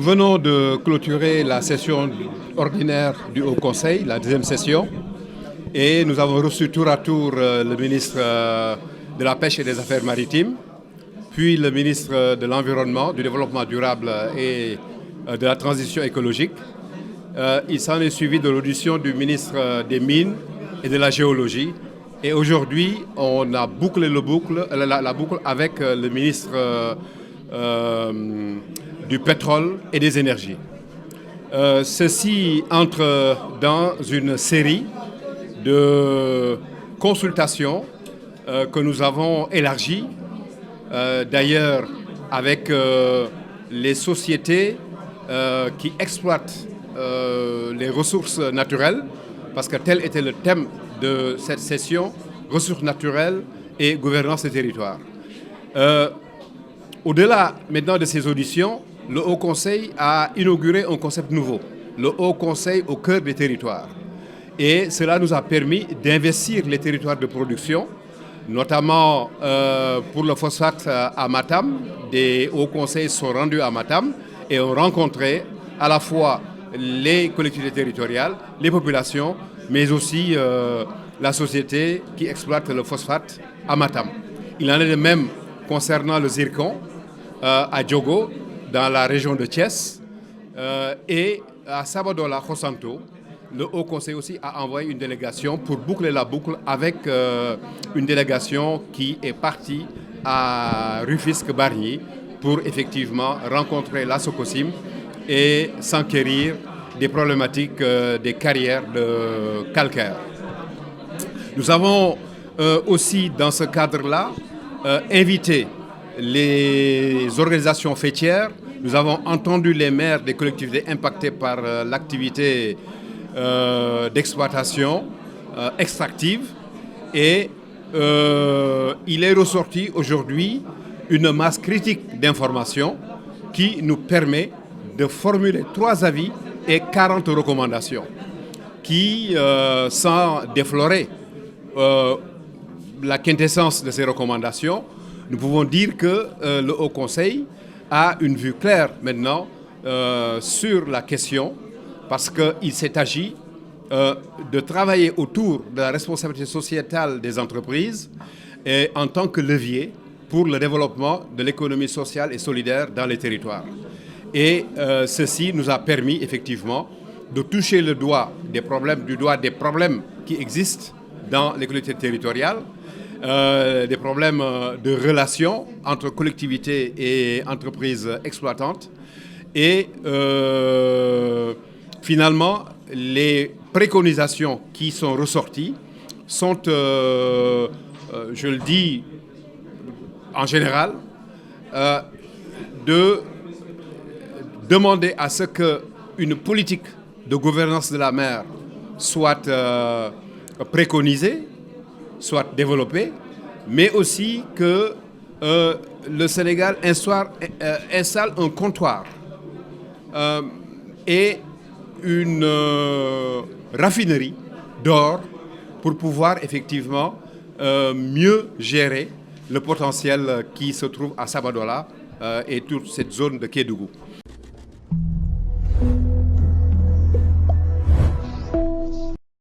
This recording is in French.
Nous venons de clôturer la session ordinaire du Haut Conseil, la deuxième session, et nous avons reçu tour à tour le ministre de la Pêche et des Affaires maritimes, puis le ministre de l'Environnement, du Développement durable et de la Transition écologique. Il s'en est suivi de l'audition du ministre des Mines et de la Géologie. Et aujourd'hui, on a bouclé la boucle avec le ministre du Pétrole et des Énergies. Ceci entre dans une série de consultations que nous avons élargies, d'ailleurs avec les sociétés qui exploitent les ressources naturelles, parce que tel était le thème de cette session, ressources naturelles et gouvernance des territoires. Au-delà maintenant de ces auditions, le Haut Conseil a inauguré un concept nouveau, le Haut Conseil au cœur des territoires. Et cela nous a permis d'investir les territoires de production, notamment pour le phosphate à Matam. Des hauts conseils sont rendus à Matam et ont rencontré à la fois les collectivités territoriales, les populations, mais aussi la société qui exploite le phosphate à Matam. Il en est de même concernant le zircon à Diogo, dans la région de Thiès, et à Sabadola-Khossanto. Le Haut Conseil aussi a envoyé une délégation pour boucler la boucle avec une délégation qui est partie à Rufisque-Bargny pour effectivement rencontrer la Sococim et s'enquérir des problématiques des carrières de calcaire. Nous avons aussi dans ce cadre-là invité les organisations faîtières. Nous avons entendu les maires des collectivités impactées par l'activité d'exploitation extractive et il est ressorti aujourd'hui une masse critique d'informations qui nous permet de formuler 3 avis et 40 recommandations qui, sans déflorer la quintessence de ces recommandations, nous pouvons dire que le Haut Conseil a une vue claire maintenant sur la question, parce qu'il s'est agi de travailler autour de la responsabilité sociétale des entreprises et en tant que levier pour le développement de l'économie sociale et solidaire dans les territoires. Et ceci nous a permis effectivement de toucher le doigt des problèmes qui existent dans les collectivités territoriales, des problèmes de relations entre collectivités et entreprises exploitantes. Et finalement, les préconisations qui sont ressorties sont, je le dis en général, de demander à ce qu'une politique de gouvernance de la mer soit préconisée, soit développée, mais aussi que le Sénégal installe un comptoir et une raffinerie d'or pour pouvoir effectivement mieux gérer le potentiel qui se trouve à Sabadola et toute cette zone de Kédougou.